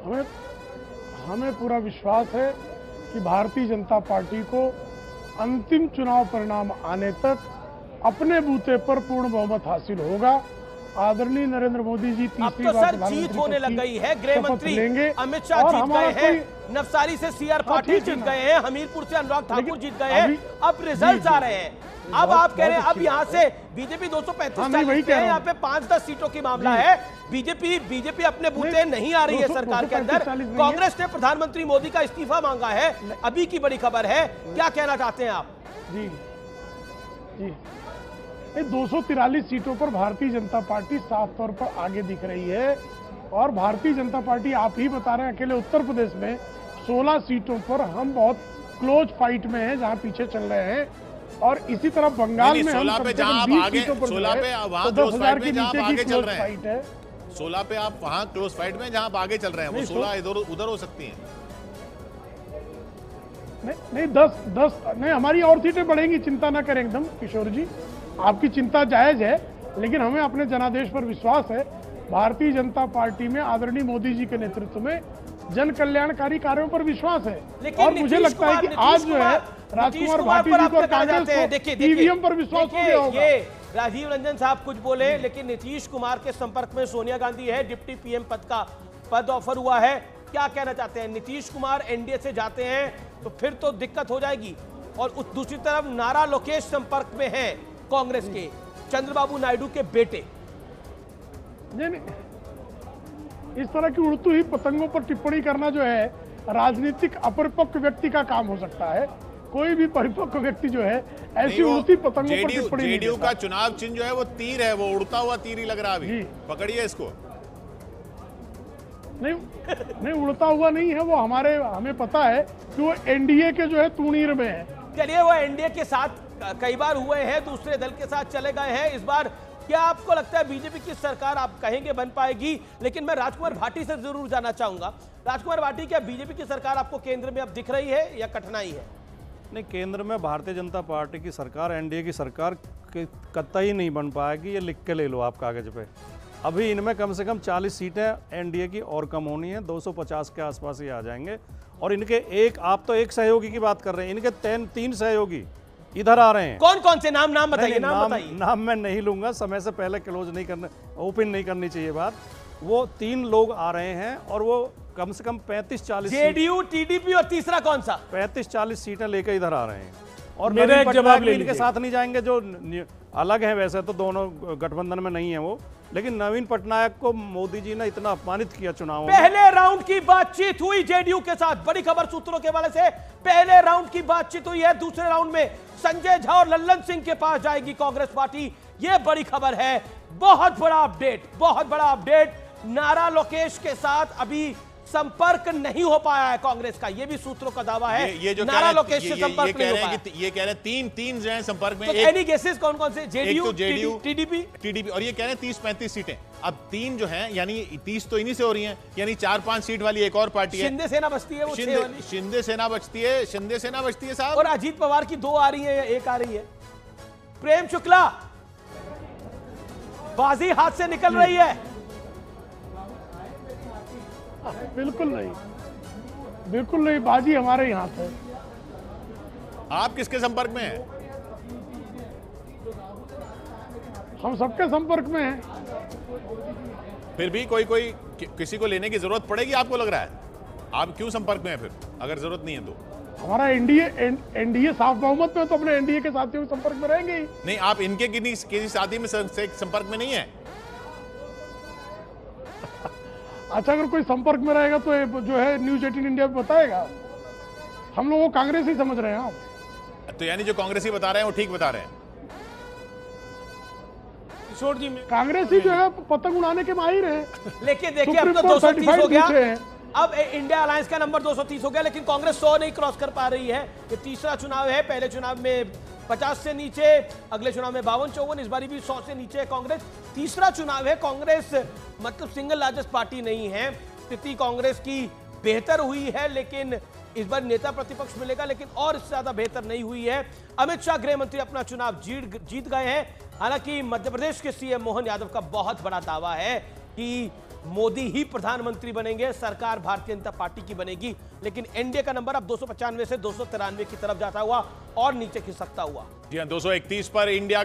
हमें हमें पूरा विश्वास है कि भारतीय जनता पार्टी को अंतिम चुनाव परिणाम आने तक अपने बूते पर पूर्ण बहुमत हासिल होगा। आदरणीय नरेंद्र मोदी जी तीसरी बार सर जीत होने लग गई है। गृह मंत्री अमित शाह जीत गए हैं, नवसारी से सीआर पाटिल जीत गए हैं, हमीरपुर से अनुराग ठाकुर जीत गए हैं। अब रिजल्ट आ रहे हैं। अब आप कह रहे हैं अब यहाँ से बीजेपी 235 है, यहाँ पे 5-10 सीटों की मामला है। बीजेपी अपने बूते नहीं आ रही है सरकार के अंदर। कांग्रेस ने प्रधानमंत्री मोदी का इस्तीफा मांगा है, अभी की बड़ी खबर है। क्या कहना चाहते हैं आप? जी जी 243 सीटों पर भारतीय जनता पार्टी साफ तौर पर आगे दिख रही है। और भारतीय जनता पार्टी, आप ही बता रहे हैं, अकेले उत्तर प्रदेश में 16 सीटों पर हम बहुत क्लोज फाइट में हैं, जहां पीछे चल रहे हैं। और इसी तरह बंगाल में हम 16 पे जहां आप आगे, 16 पे वहां क्लोज फाइट में जहां आप आगे चल रहे हैं, 16 पे आप वहां क्लोज फाइट में जहां आप आगे चल रहे हैं, वो 16 इधर उधर हो सकती हैं। नहीं 10 नहीं, हमारी और सीटें बढ़ेंगी, चिंता ना करें एकदम किशोर जी, आपकी चिंता जायज है। लेकिन हमें अपने जनादेश पर विश्वास है। भारतीय जनता पार्टी में आदरणीय मोदी जी के नेतृत्व में जन कल्याणकारी कार्यों पर विश्वास है। और मुझे लगता है कि आज जो है राजकुमार भाटी जी को कांग्रेस को ईवीएम पर विश्वास हो गया होगा। ये राजीव रंजन साहब कुछ बोले, लेकिन नीतीश कुमार के संपर्क में सोनिया गांधी है, डिप्टी पीएम पद ऑफर हुआ है। क्या कहना चाहते हैं? नीतीश कुमार एनडीए से जाते हैं तो फिर तो दिक्कत हो जाएगी। और दूसरी तरफ नारा लोकेश संपर्क में है कांग्रेस के चंद्रबाबू नायडू के बेटे। नहीं, इस तरह की उड़ती हुई पतंगों पर टिप्पणी करना जो है राजनीतिक अपरिपक्व व्यक्ति का काम हो सकता है। कोई भी परिपक्व व्यक्ति जो है ऐसी उड़ती पतंगों पर टिप्पणी नहीं जेडीयू का चुनाव चिन्ह जो है वो तीर है, वो उड़ता हुआ तीर ही लग रहा है अभी। पकड़िए इसको। नहीं उड़ता हुआ नहीं है वो, हमें पता है कि वो एनडीए के जो है तूणीर में है। चलिए, वो एनडीए के साथ कई बार हुए हैं, दूसरे दल के साथ चले गए हैं। इस बार क्या आपको लगता है बीजेपी की सरकार आप कहेंगे बन पाएगी? लेकिन मैं राजकुमार भाटी से जरूर जानना चाहूंगा। राजकुमार भाटी, क्या बीजेपी की सरकार आपको केंद्र में अब दिख रही है या कठिनाई है? नहीं, केंद्र में भारतीय जनता पार्टी की सरकार, एनडीए की सरकार कतई नहीं बन पाएगी। ये लिख के ले लो आप कागज पे। अभी इनमें कम से कम 40 सीटें एनडीए की और कम होनी है, 250 के आसपास ही आ जाएंगे। और इनके आप तो एक सहयोगी की बात कर रहे हैं, इनके 3 सहयोगी इधर आ रहे हैं। कौन कौन से नाम बताइए? नाम मैं नहीं लूंगा, समय से पहले क्लोज नहीं करने, ओपन नहीं करनी चाहिए बात। वो 3 लोग आ रहे हैं और वो कम से कम 35-40 जेडीयू, टीडीपी और तीसरा कौन सा 35-40 सीटें लेकर इधर आ रहे हैं। और मेरा एक जवाब ले इनके साथ नहीं जाएंगे, जो अलग है वैसे तो, दोनों गठबंधन में नहीं है वो। लेकिन नवीन पटनायक को मोदी जी ने इतना अपमानित किया चुनाव में। पहले राउंड की बातचीत हुई जेडीयू के साथ, बड़ी खबर सूत्रों के हवाले से। पहले राउंड की बातचीत हुई है, दूसरे राउंड में संजय झा और लल्लन सिंह के पास जाएगी कांग्रेस पार्टी। यह बड़ी खबर है, बहुत बड़ा अपडेट। नारा लोकेश के साथ अभी संपर्क नहीं हो पाया है कांग्रेस का, यह भी सूत्रों का दावा है। ये जो नारा लोकेश से संपर्क नहीं हो पाया। ये कह रहे हैं तीन जो हैं संपर्क में। तो एनी गेसेस कौन से? जेडीयू, टीडीपी और ये कह रहे हैं 30-35 सीटें। अब 3 जो हैं, यानी 30 तो इन्हीं से हो रही हैं, यानी 4-5 सीट वाली एक और पार्टी है। शिंदे सेना बचती है, वो शिंदे सेना बचती है साहब। और अजीत पवार की 2 आ रही है या 1 आ रही है? प्रेम शुक्ला, बाजी हाथ से निकल रही है। बिल्कुल नहीं, बाजी हमारे ही हाथ है। आप किसके संपर्क में हैं? हम सबके संपर्क में हैं। फिर भी कोई किसी को लेने की जरूरत पड़ेगी आपको लग रहा है? आप क्यों संपर्क में हैं फिर, अगर जरूरत नहीं है तो? हमारा एनडीए साफ बहुमत में, तो अपने एनडीए के साथियों के संपर्क में रहेंगे ही। नहीं, आप इनके किसी साथी में संपर्क में नहीं है? अच्छा, अगर कोई संपर्क में रहेगा तो जो है न्यूज़ 18 इंडिया पे बताएगा। हम लोगों को कांग्रेस ही समझ रहे हैं आप। तो यानी जो कांग्रेसी बता रहे हैं वो ठीक बता रहे हैं? किशोर जी, कांग्रेस ही जो है पतंग उड़ाने के माहिर है। लेकिन देखिए, अब तो 230 हो गया, अब इंडिया अलायंस का नंबर 230 हो गया, लेकिन कांग्रेस 100 नहीं क्रॉस कर पा रही है। ये तीसरा चुनाव है, पहले चुनाव में 50 से नीचे, अगले चुनाव में 52-54, इस बार भी 100 से नीचे है कांग्रेस। तीसरा चुनाव है, कांग्रेस मतलब सिंगल लार्जेस्ट पार्टी नहीं है। स्थिति कांग्रेस की बेहतर हुई है, लेकिन इस बार नेता प्रतिपक्ष मिलेगा, लेकिन और इससे ज्यादा बेहतर नहीं हुई है। अमित शाह गृह मंत्री अपना चुनाव जीत गए हैं। हालांकि मध्य प्रदेश के सीएम मोहन यादव का बहुत बड़ा दावा है कि मोदी ही प्रधानमंत्री बनेंगे, सरकार भारतीय जनता पार्टी की बनेगी। लेकिन एनडीए का नंबर अब 295 से 293 की तरफ जाता हुआ और नीचे खिसकता हुआ। जी हां, 231 पर इंडिया